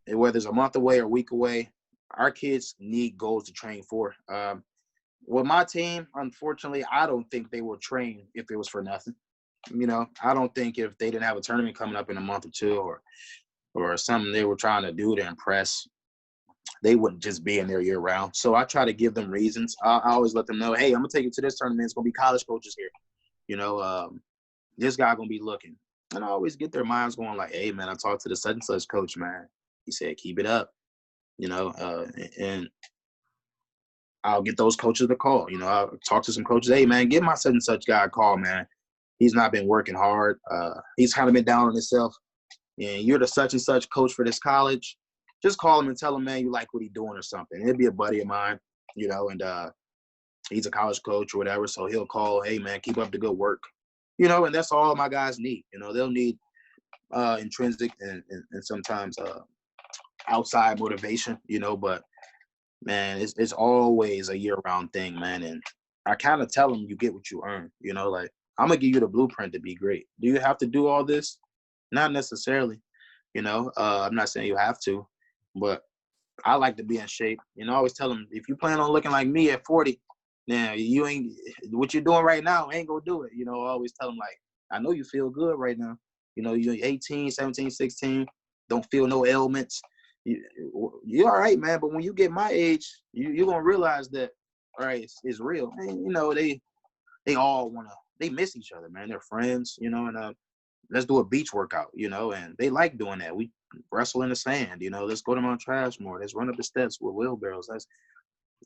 And whether it's a month away or a week away, our kids need goals to train for. With my team, unfortunately, I don't think they will train if it was for nothing. You know, I don't think if they didn't have a tournament coming up in a month or two or something they were trying to do to impress, they wouldn't just be in there year round. So I try to give them reasons. I always let them know, hey, I'm going to take you to this tournament. It's going to be college coaches here. You know, this guy going to be looking. And I always get their minds going like, hey, man, I talked to the such and such coach, man. He said, keep it up. You know, and I'll get those coaches a call. You know, I'll talk to some coaches. Hey, man, give my such and such guy a call, man. He's not been working hard. He's kind of been down on himself. And you're the such and such coach for this college. Just call him and tell him, man, you like what he's doing or something. He'll be a buddy of mine, you know, and he's a college coach or whatever. So he'll call, hey, man, keep up the good work. You know, and that's all my guys need. You know, they'll need intrinsic and sometimes outside motivation, you know, but man, it's always a year-round thing, man. And I kind of tell them you get what you earn, you know, like I'm going to give you the blueprint to be great. Do you have to do all this? Not necessarily, you know. I'm not saying you have to, but I like to be in shape. You know, I always tell them, if you plan on looking like me at 40, now you ain't, what you're doing right now ain't going to do it. You know, I always tell them, like, I know you feel good right now. You know, you're 18, 17, 16, don't feel no ailments. You're all right, man. But when you get my age, you're going to realize that, all right, it's real. And, you know, they all want to, they miss each other, man. They're friends, you know, and let's do a beach workout, you know, and they like doing that. We wrestle in the sand, you know, let's go to Mount Trashmore. Let's run up the steps with wheelbarrows.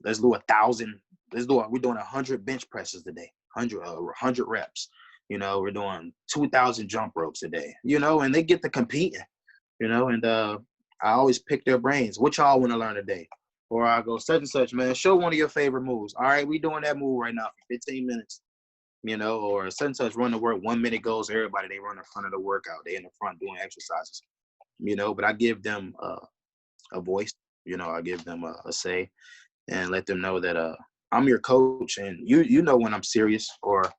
Let's do 1,000. We're doing 100 bench presses today, 100 reps. You know, we're doing 2,000 jump ropes a day, you know, and they get to competing, you know, and I always pick their brains. What y'all want to learn today? Or I go, such and such, man, show one of your favorite moves. All right, we doing that move right now for 15 minutes, you know, or such and such run the work. 1 minute goes, everybody, they run in front of the workout. They in the front doing exercises, you know, but I give them a voice, you know, I give them a say and let them know that I'm your coach and you know when I'm serious or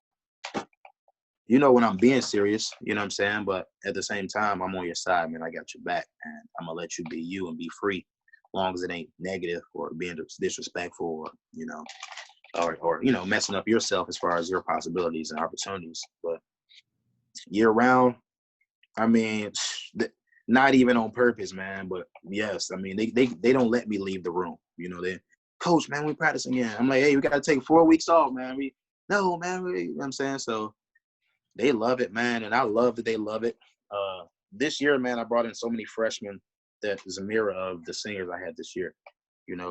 you know when I'm being serious, you know what I'm saying? But at the same time, I'm on your side, man. I got your back, and I'm going to let you be you and be free as long as it ain't negative or being disrespectful or, you know, or messing up yourself as far as your possibilities and opportunities. But year round, I mean, not even on purpose, man. But yes, I mean, they don't let me leave the room. They, coach, man, we practice again. I'm like, hey, we got to take 4 weeks off, man. No, man, you know what I'm saying? So they love it, man, and I love that they love it. This year, man, I brought in so many freshmen that is a mirror of the seniors I had this year.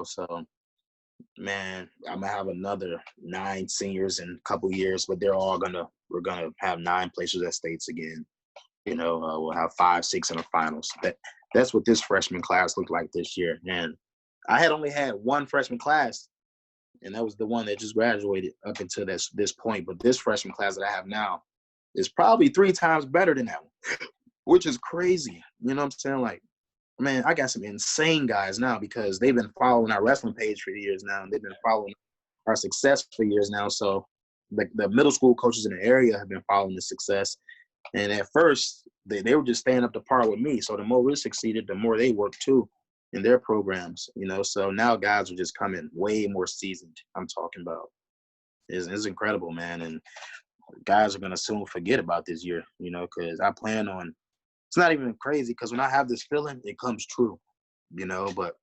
So man, I'm gonna have another 9 seniors in a couple years, but we're gonna have 9 places at states again. We'll have 5, 6 in the finals. That's what this freshman class looked like this year. And I had only had 1 freshman class, and that was the one that just graduated up until this point. But this freshman class that I have now is probably 3 times better than that one, which is crazy. You know what I'm saying? Like, man, I got some insane guys now because they've been following our wrestling page for years now, and they've been following our success for years now. So the middle school coaches in the area have been following the success. And at first, they were just staying up to par with me. So the more we succeeded, the more they worked too in their programs, So now guys are just coming way more seasoned. I'm talking about. It's incredible, man. And guys are going to soon forget about this year, because I plan on – it's not even crazy because when I have this feeling, it comes true, But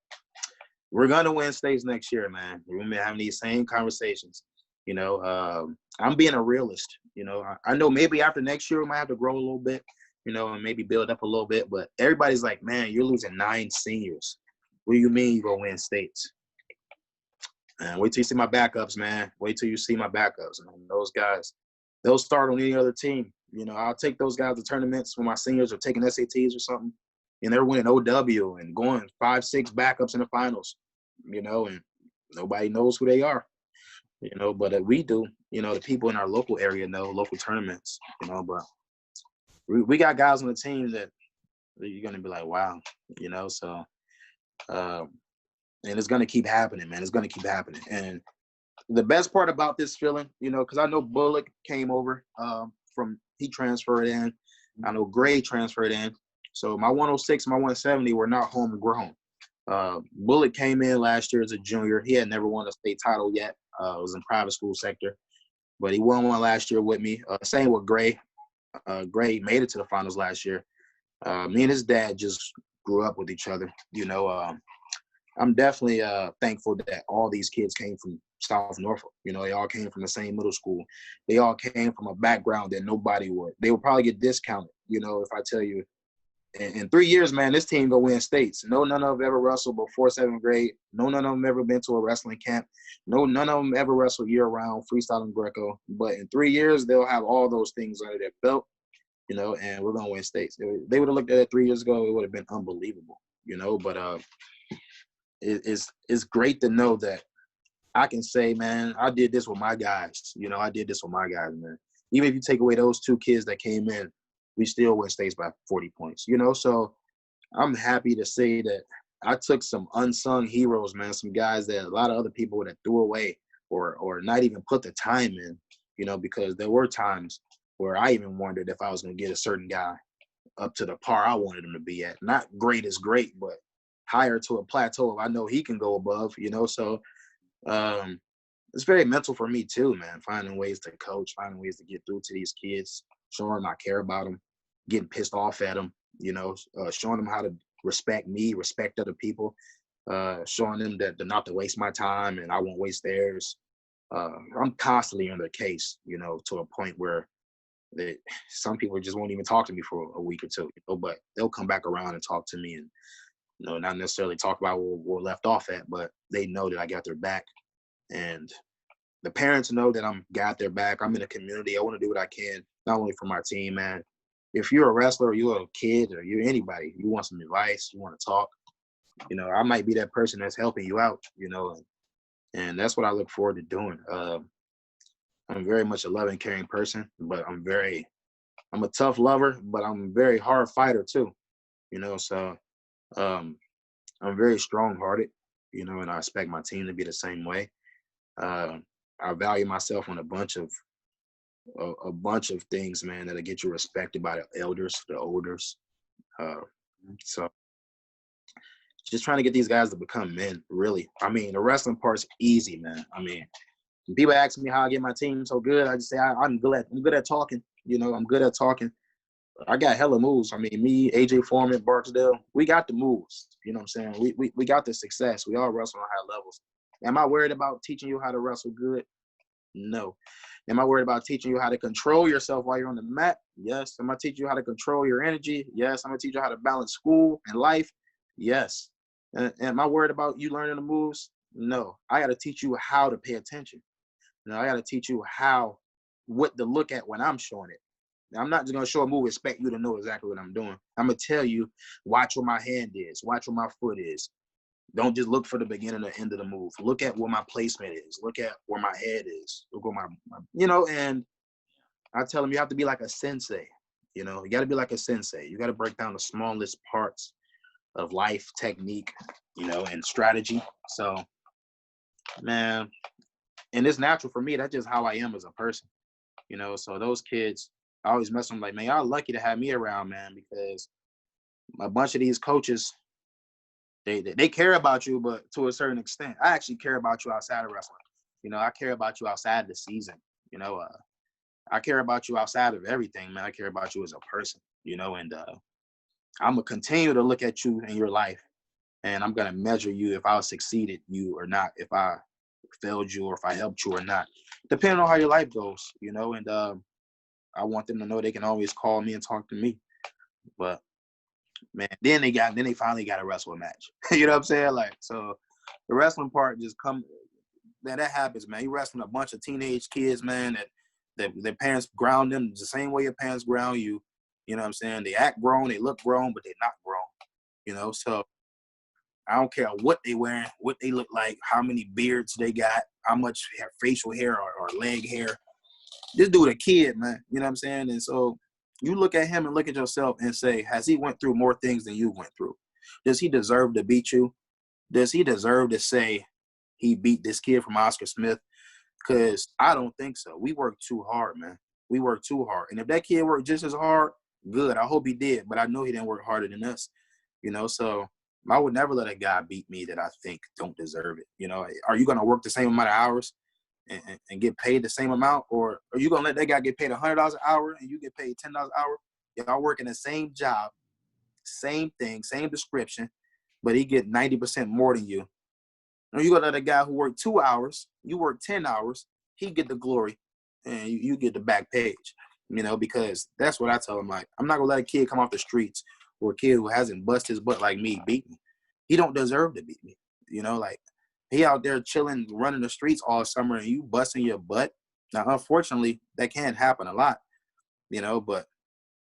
we're going to win states next year, man. We're going to be having these same conversations. I'm being a realist. I know maybe after next year we might have to grow a little bit, and maybe build up a little bit. But everybody's like, man, you're losing 9 seniors. What do you mean you're going to win states? And wait till you see my backups, man. Wait till you see my backups. Man. Those guys, they'll start on any other team. I'll take those guys to tournaments when my seniors are taking SATs or something, and they're winning OW and going 5, 6 backups in the finals, and nobody knows who they are. But we do, the people in our local area know, local tournaments, but we got guys on the team that you're going to be like, wow, so, and it's going to keep happening, man. It's going to keep happening. And the best part about this feeling, because I know Bullock came over he transferred in. I know Gray transferred in. So my 106, my 170 were not homegrown. Bullock came in last year as a junior. He had never won a state title yet. It was in private school sector, but he won one last year with me. Same with Gray. Gray made it to the finals last year. Me and his dad just grew up with each other. I'm definitely thankful that all these kids came from South Norfolk. They all came from the same middle school. They all came from a background that nobody would. They would probably get discounted, if I tell you. In 3 years, man, this team gonna win states. No, none of them ever wrestled before 7th grade. No, none of them ever been to a wrestling camp. No, none of them ever wrestled year-round, freestyle and Greco. But in 3 years, they'll have all those things under their belt, and we're gonna win states. They would have looked at it 3 years ago, it would have been unbelievable, But it's great to know that I can say, man, I did this with my guys. I did this with my guys, man. Even if you take away those 2 kids that came in, we still win states by 40 points, So I'm happy to say that I took some unsung heroes, man, some guys that a lot of other people would have threw away or not even put the time in, because there were times where I even wondered if I was going to get a certain guy up to the par I wanted him to be at. Not great is great, but higher to a plateau I know he can go above, So it's very mental for me too, man, finding ways to coach, finding ways to get through to these kids, showing them I care about them, getting pissed off at them, showing them how to respect me, respect other people, showing them that they're not to waste my time and I won't waste theirs. I'm constantly on their case, to a point where some people just won't even talk to me for a week or 2, but they'll come back around and talk to me and, not necessarily talk about where we're left off at, but they know that I got their back. And the parents know that I'm got their back. I'm in a community. I want to do what I can, not only for my team, man. If you're a wrestler or you're a kid or you're anybody, you want some advice, you want to talk, I might be that person that's helping you out, and that's what I look forward to doing. I'm very much a loving, caring person, but I'm a tough lover, but I'm a very hard fighter too, so I'm very strong-hearted, and I expect my team to be the same way. I value myself on a bunch of things, man, that'll get you respected by the elders, the olders. So just trying to get these guys to become men, really. I mean, the wrestling part's easy, man. I mean, When people ask me how I get my team so good, I just say I'm good at talking. I'm good at talking. I got hella moves. I mean, me, AJ Foreman, Barksdale, we got the moves. You know what I'm saying? We got the success. We all wrestle on high levels. Am I worried about teaching you how to wrestle good? No. Am I worried about teaching you how to control yourself while you're on the mat? Yes. Am I teaching you how to control your energy? Yes. I'm going to teach you how to balance school and life? Yes. Am I worried about you learning the moves? No. I got to teach you how to pay attention. I got to teach you what to look at when I'm showing it. Now, I'm not just going to show a move, expect you to know exactly what I'm doing. I'm going to tell you, watch where my hand is, watch where my foot is. Don't just look for the beginning or end of the move. Look at where my placement is. Look at where my head is. Look where and I tell them you have to be like a sensei. You got to be like a sensei. You got to break down the smallest parts of life, technique, and strategy. So, man, and it's natural for me. That's just how I am as a person. So those kids, I always mess with them like, man, y'all lucky to have me around, man, because a bunch of these coaches, they care about you, but to a certain extent. I actually care about you outside of wrestling. I care about you outside the season. I care about you outside of everything, man. I care about you as a person, and I'm going to continue to look at you in your life, and I'm going to measure you if I succeeded you or not, if I failed you or if I helped you or not, depending on how your life goes, and I want them to know they can always call me and talk to me. But man, then they finally got to wrestle a match. You know what I'm saying? Like, so the wrestling part just that happens, man. You wrestling a bunch of teenage kids, man, that their parents ground them the same way your parents ground you. You know what I'm saying? They act grown, they look grown, but they're not grown. So I don't care what they wearing, what they look like, how many beards they got, how much facial hair or leg hair. This dude a kid, man. You know what I'm saying? And so you look at him and look at yourself and say, has he went through more things than you went through? Does he deserve to beat you? Does he deserve to say he beat this kid from Oscar Smith? Because I don't think so. We worked too hard, man. We worked too hard. And if that kid worked just as hard, good. I hope he did. But I know he didn't work harder than us. So I would never let a guy beat me that I think don't deserve it. Are you going to work the same amount of hours and get paid the same amount? Or are you going to let that guy get paid $100 an hour and you get paid $10 an hour? Y'all working the same job, same thing, same description, but he get 90% more than you. Or you going to let a guy who worked 2 hours, you work 10 hours, he get the glory and you get the back page, because that's what I tell him. Like, I'm not going to let a kid come off the streets or a kid who hasn't busted his butt like me beat me. He don't deserve to beat me. Like, he out there chilling, running the streets all summer, and you busting your butt. Now, unfortunately, that can't happen a lot, but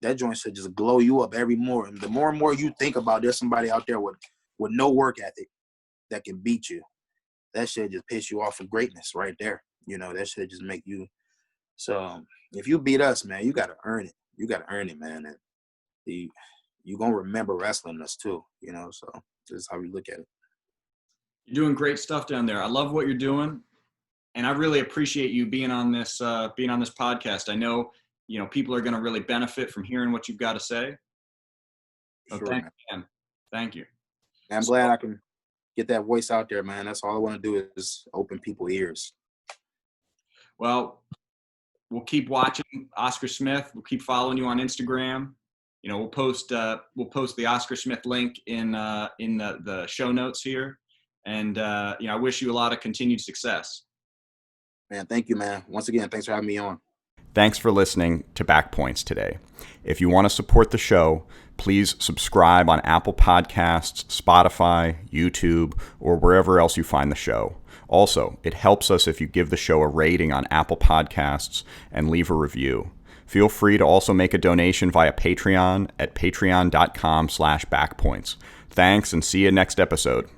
that joint should just glow you up every more. And the more and more you think about there's somebody out there with no work ethic that can beat you, that should just piss you off for greatness right there. That should just make you. So if you beat us, man, you got to earn it. You got to earn it, man. And you're going to remember wrestling us too, so this is how we look at it. You're doing great stuff down there. I love what you're doing, and I really appreciate you being on this podcast. I know, people are going to really benefit from hearing what you've got to say. So sure, thank you, man. Thank you. I'm glad I can get that voice out there, man. That's all I want to do is open people's ears. Well, we'll keep watching Oscar Smith. We'll keep following you on Instagram. We'll post the Oscar Smith link in the show notes here. And, I wish you a lot of continued success. Man, thank you, man. Once again, thanks for having me on. Thanks for listening to Back Points today. If you want to support the show, please subscribe on Apple Podcasts, Spotify, YouTube, or wherever else you find the show. Also, it helps us if you give the show a rating on Apple Podcasts and leave a review. Feel free to also make a donation via Patreon at patreon.com/backpoints. Thanks, and see you next episode.